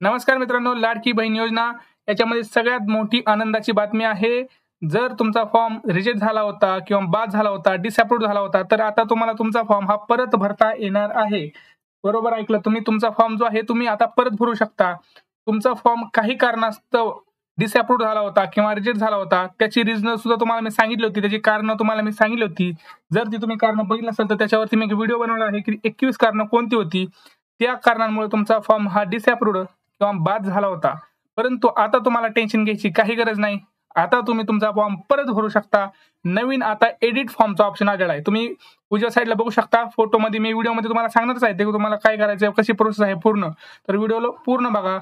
नमस्कार मित्रांनो, लाडकी बहीण योजना याच्यामध्ये सगळ्यात मोठी आनंदाची बातमी आहे. जर तुमचा फॉर्म रिजेक्ट झाला होता किंवा बाद झाला होता, डिसअप्रूव्ह झाला होता, तर आता तुम्हाला तुमचा फॉर्म हा परत भरता येणार आहे. बरोबर ऐकलं तुम्ही. तुमचा फॉर्म जो आहे तुम्ही आता परत भरू शकता. तुमचा फॉर्म काही कारणास्तव डिसअप्रूव्ह झाला होता किंवा रिजेक्ट झाला होता, त्याची रिझन सुद्धा तुम्हाला मी सांगितली होती. त्याची कारणं तुम्हाला मी सांगितली होती. जर ती तुम्ही कारणं बघितली नसेल तर त्याच्यावरती मी एक व्हिडिओ बनवला आहे की 21 कारणं कोणती होती. त्या कारणांमुळे तुमचा फॉर्म हा डिसअप्रूव्ड किंवा बाद झाला होता. परंतु आता तुम्हाला टेन्शन घ्यायची काही गरज नाही. आता तुम्ही तुमचा फॉर्म परत भरू शकता. नवीन आता एडिट फॉर्मचा ऑप्शन आलेला आहे. तुम्ही उजव्या साईडला बघू शकता. फोटोमध्ये मी व्हिडिओमध्ये तुम्हाला सांगणारच आहे ते तुम्हाला काय करायचं आहे, कशी प्रोसेस आहे पूर्ण. तर व्हिडिओला पूर्ण बघा.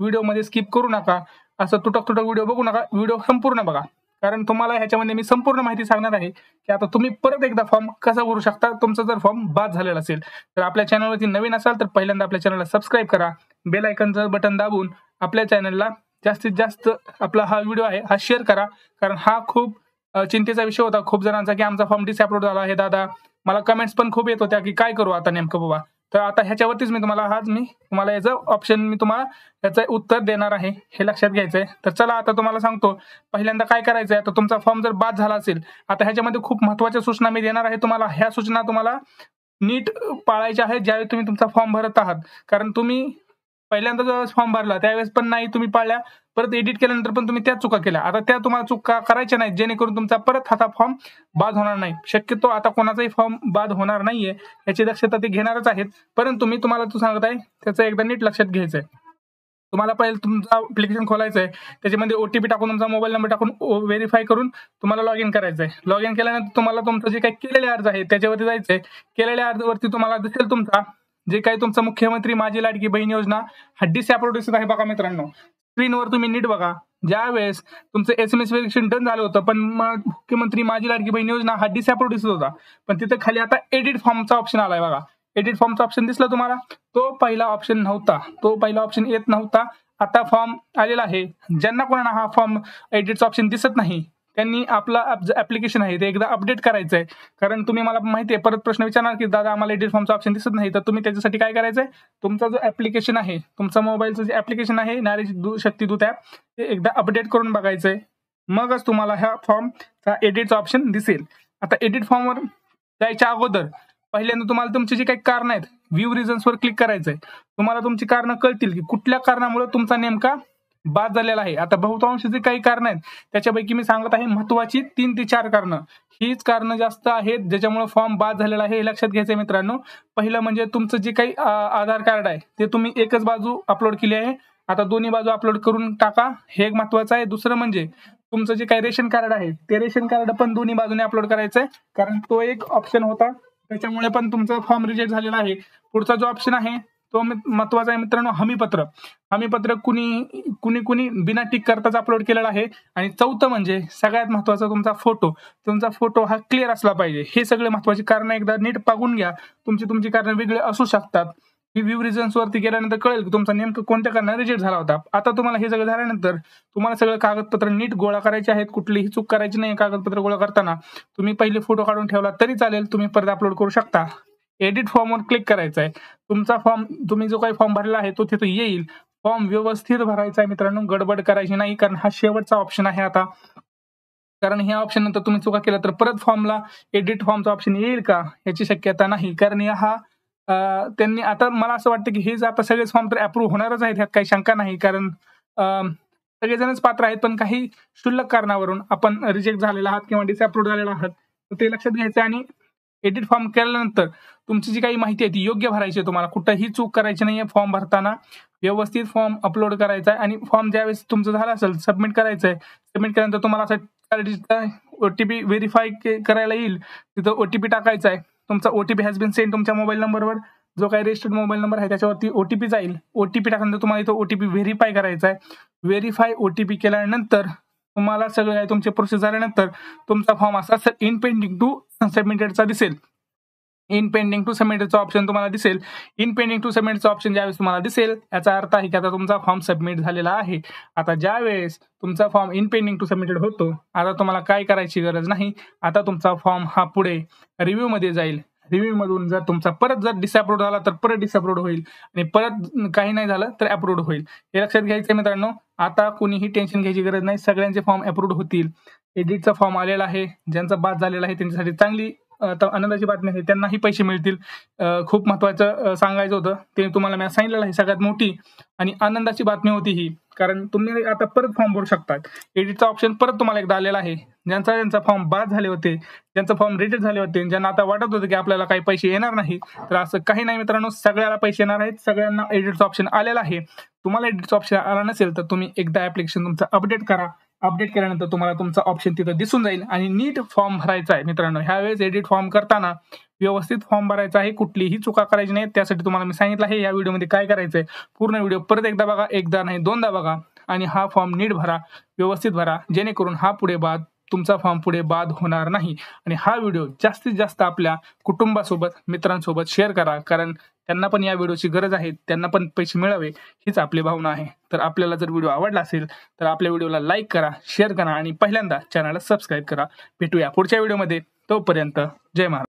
व्हिडिओमध्ये स्किप करू नका. असं तुटक व्हिडिओ बघू नका. व्हिडिओ संपूर्ण बघा. कारण तुम्हाला ह्याच्यामध्ये मी संपूर्ण माहिती सांगणार आहे की आता तुम्ही परत एकदा फॉर्म कसा भरू शकता तुमचा जर फॉर्म बाद झालेला असेल. तर आपल्या चॅनलवरती नवीन असाल तर पहिल्यांदा आपल्या चॅनलला सबस्क्राईब करा. बेल आयकॉनचं बटन दाबून आपल्या चॅनलला जास्तीत जास्त आपला हा व्हिडिओ आहे हा शेअर करा. कारण हा खूप चिंतेचा विषय होता खूप जणांचा की आमचा फॉर्म डिसअप्रूव्ह झाला आहे दादा. मला कमेंट्स पण खूप येत होत्या की काय करू आता नेमकं बाबा. तर आता ह्याच्यावरतीच मी तुम्हाला याचं ऑप्शन मी तुम्हाला याचं उत्तर देणार आहे. हे लक्षात घ्यायचं आहे. तर चला आता तुम्हाला सांगतो पहिल्यांदा काय करायचं आहे. तर तुमचा फॉर्म जर बाद झाला असेल, आता ह्याच्यामध्ये खूप महत्त्वाच्या सूचना मी देणार आहे तुम्हाला. ह्या सूचना तुम्हाला नीट पाळायच्या आहेत ज्यावेळी तुम्ही तुमचा फॉर्म भरत आहात. कारण तुम्ही पहिल्यांदा ज्यावेळेस फॉर्म भरला त्यावेळेस पण नाही तुम्ही पाळल्या, परत एडिट केल्यानंतर पण तुम्ही त्याच चुका केल्या. आता त्या तुम्हाला चुका करायच्या नाहीत जेणेकरून तुमचा परत हा फॉर्म बाद होणार नाही. शक्यतो आता कोणाचाही फॉर्म बाद होणार नाहीये याची दक्षता ते घेणारच आहेत. परंतु मी तुम्हाला सांगत आहे त्याचं एकदा नीट लक्षात घ्यायचं आहे. तुम्हाला पहिले तुमचं ऍप्लिकेशन खोलायचं आहे. त्याच्यामध्ये ओटीपी टाकून तुमचा मोबाईल नंबर टाकून व्हेरीफाय करून तुम्हाला लॉग इन करायचं आहे. लॉग इन केल्यानंतर तुम्हाला तुमचं जे काही केलेले अर्ज आहे त्याच्यावरती जायचं आहे. केलेल्या अर्जावरती तुम्हाला दिसेल तुमचा जे काही तुमचा मुख्यमंत्री माझी लाडकी बहीण योजना हा डिसअप्रूव्ड दिसत आहे बघा मित्रांनो. स्क्रीनवर तुम्ही नीट बघा. ज्या वेळेस तुमचं SMS व्हेरिफिकेशन डन झालं होतं पण मुख्यमंत्री माझी लाडकी बहीण योजना हा डिसअप्रूव्ड दिसत होता. पण तिथे खाली आता एडिट फॉर्मचा ऑप्शन आलाय बघा. एडिट फॉर्मचा ऑप्शन दिसला तुम्हाला. तो पहिला ऑप्शन नव्हता. तो पहिला ऑप्शन येत नव्हता. आता फॉर्म आलेला आहे. ज्यांना कोणाला हा फॉर्म एडिटचा ऑप्शन दिसत नाही त्यांनी आपला ऍप्लिकेशन आहे ते एकदा अपडेट करायचं आहे. कारण तुम्ही मला माहिती आहे परत प्रश्न विचारणार की दादा आम्हाला एडिट फॉर्मचा ऑप्शन दिसत नाही. तर तुम्ही त्याच्यासाठी काय करायचं आहे, तुमचा जो ऍप्लिकेशन आहे तुमचा मोबाईलचं जे ऍप्लिकेशन आहे नारी शक्ती दूत ऍप ते एकदा अपडेट करून बघायचं आहे. मगच तुम्हाला ह्या फॉर्मचा एडिटचा ऑप्शन दिसेल. आता एडिट फॉर्मवर जायच्या अगोदर पहिल्यांदा तुम्हाला तुमची जी काही कारण आहेत व्ह्यू रिझन्सवर क्लिक करायचं आहे. तुम्हाला तुमची कारणं कळतील की कुठल्या कारणामुळे तुमचा नेमका बाद झालेला आहे. आता बहुतांश जे काही कारण आहेत त्याच्यापैकी मी सांगत आहे महत्वाची 3 ते 4 कारणं. हीच कारणं जास्त आहेत ज्याच्यामुळे फॉर्म बाद झालेला आहे हे लक्षात घ्यायचंय मित्रांनो. पहिलं म्हणजे तुमचं जे काही आधार कार्ड आहे ते तुम्ही एकच बाजू अपलोड केली आहे. आता दोन्ही बाजू अपलोड करून टाका हे एक महत्वाचं आहे. दुसरं म्हणजे तुमचं जे काही रेशन कार्ड आहे ते रेशन कार्ड पण दोन्ही बाजूने अपलोड करायचं आहे. कारण तो एक ऑप्शन होता त्याच्यामुळे पण तुमचा फॉर्म रिजेक्ट झालेला आहे. पुढचा जो ऑप्शन आहे तो महत्वाचा आहे मित्रांनो, हमीपत्र. हमीपत्र कुणी बिना टिक करताच अपलोड केलेला आहे. आणि चौथं म्हणजे सगळ्यात महत्वाचा तुमचा फोटो. तुमचा फोटो हा क्लिअर असला पाहिजे. हे सगळे महत्वाची कारण एकदा नीट पागून घ्या. तुमची कारण वेगळे असू शकतात. ही व्ह्यू रिझन्स वरती गेल्यानंतर कळेल की तुमचा नेमकं कोणत्या कारणाने रिजेक्ट झाला होता. आता तुम्हाला हे सगळं झाल्यानंतर तुम्हाला सगळं कागदपत्र नीट गोळा करायचे आहेत. कुठलीही चूक करायची नाही. कागदपत्र गोळा करताना तुम्ही पहिले फोटो काढून ठेवला तरी चालेल. तुम्ही परत अपलोड करू शकता. एडिट फॉर्मवर क्लिक करायचं आहे. तुमचा फॉर्म तुम्ही जो काही फॉर्म भरला आहे तो तिथे येईल. फॉर्म व्यवस्थित भरायचा आहे मित्रांनो. गडबड करायची नाही कारण हा शेवटचा ऑप्शन आहे आता. कारण ह्या ऑप्शन नंतर तुम्ही चुका केला तर परत फॉर्मला एडिट फॉर्मचा ऑप्शन येईल का याची शक्यता नाही. कारण हा त्यांनी आता मला असं वाटतं की हे आता सगळेच फॉर्म तर अप्रूव्ह होणारच आहेत ह्यात काही शंका नाही. कारण सगळेजणच पात्र आहेत पण काही क्षुल्लक कारणावरून आपण रिजेक्ट झालेला आहात किंवा डिसअप्रूव्ह झालेला आहात तर ते लक्षात घ्यायचं. आणि एडिट फॉर्म केल्यानंतर तुमची जी काही माहिती आहे ती योग्य भरायची आहे. तुम्हाला कुठंही चूक करायची नाहीये. फॉर्म भरताना व्यवस्थित फॉर्म अपलोड करायचा आहे. आणि फॉर्म ज्यावेळेस तुमचं झालं असेल सबमिट करायचं आहे. सबमिट केल्यानंतर तुम्हाला असं ओटीपी व्हेरीफाय करायला येईल. तिथं ओटीपी टाकायचा आहे. तुमचा ओटीपी हॅज बीन सेंड तुमच्या मोबाईल नंबरवर जो काही रजिस्टर्ड मोबाईल नंबर आहे त्याच्यावरती ओटीपी जाईल. ओटीपी टाकल्यानंतर तुम्हाला इथं ओटीपी व्हेरीफाय करायचा आहे. व्हेरीफाय ओटीपी केल्यानंतर तुम्हाला सगळं काही तुमचे प्रोसेस झाल्यानंतर तुमचा फॉर्म असा इन पेंडिंग टू सबमिटेडचा दिसेल. इन पेंडिंग टू सबमिटचा ऑप्शन तुम्हाला दिसेल. इन पेंडिंग टू सबमिटचा ऑप्शन ज्यावेळेस तुम्हाला दिसेल याचा अर्थ आहे की आता तुमचा फॉर्म सबमिट झालेला आहे. आता ज्यावेळेस तुमचा form in pending to submitted होतो आता तुम्हाला काय करायची गरज नाही. आता तुमचा फॉर्म हा पुढे रिव्ह्यू मध्ये जाईल. रिव्ह्यू मधून जर तुमचा परत जर डिसअप्रूव्ह झाला तर परत डिसअप्रूव्ह होईल आणि परत काही नाही झालं तर अप्रूव्ह होईल. हे लक्षात घ्यायचं मित्रांनो. आता कुणीही टेन्शन घ्यायची गरज नाही, सगळ्यांचे फॉर्म अप्रूव्ह होतील. एडिटचा फॉर्म आलेला आहे, ज्यांचा पास झालेला आहे त्यांच्यासाठी चांगली आनंदाची बातमी आहे, त्यांनाही पैसे मिळतील. खूप महत्वाचं सांगायचं होतं ते तुम्हाला मी सांगितलेलं आहे. सगळ्यात मोठी आणि आनंदाची बातमी होती ही, कारण तुम्ही आता परत फॉर्म भरू शकतात. एडिटचा ऑप्शन परत तुम्हाला एकदा आलेला आहे. ज्यांचा फॉर्म बाद झाले होते, ज्यांचं फॉर्म रिजेक्ट झाले होते, ज्यांना आता वाटत होतं की आपल्याला काही पैसे येणार नाही, तर असं काही नाही मित्रांनो, सगळ्याला पैसे येणार आहेत. सगळ्यांना एडिटचा ऑप्शन आलेला आहे. तुम्हाला एडिटचा ऑप्शन आला नसेल तर तुम्ही एकदा ऍप्लिकेशन तुमचं अपडेट करा. अपडेट केल्यानंतर तुम्हाला तुमचा ऑप्शन तिथं दिसून जाईल आणि नीट फॉर्म भरायचा आहे मित्रांनो. ह्यावेळेस एडिट फॉर्म करताना व्यवस्थित फॉर्म भरायचा आहे, कुठलीही चुका करायची नाही. त्यासाठी तुम्हाला मी सांगितलं आहे या व्हिडिओमध्ये काय करायचंय. पूर्ण व्हिडिओ परत एकदा बघा, एकदा नाही दोनदा बघा आणि हा फॉर्म नीट भरा, व्यवस्थित भरा, जेणेकरून हा पुढे बाद तुमचा फॉर्म पुढे बाद होणार नाही. आणि हा व्हिडिओ जास्तीत जास्त आपल्या कुटुंबासोबत, मित्रांसोबत शेअर करा, कारण त्यांना पण या व्हिडिओची गरज आहे, त्यांना पण पैसे मिळावे हीच आपली भावना आहे. तर आपल्याला जर व्हिडिओ आवडला असेल तर आपल्या व्हिडिओला लाईक करा, शेअर करा आणि पहिल्यांदा चॅनलला सबस्क्राईब करा. भेटूया पुढच्या व्हिडिओमध्ये. तोपर्यंत जय महाराज.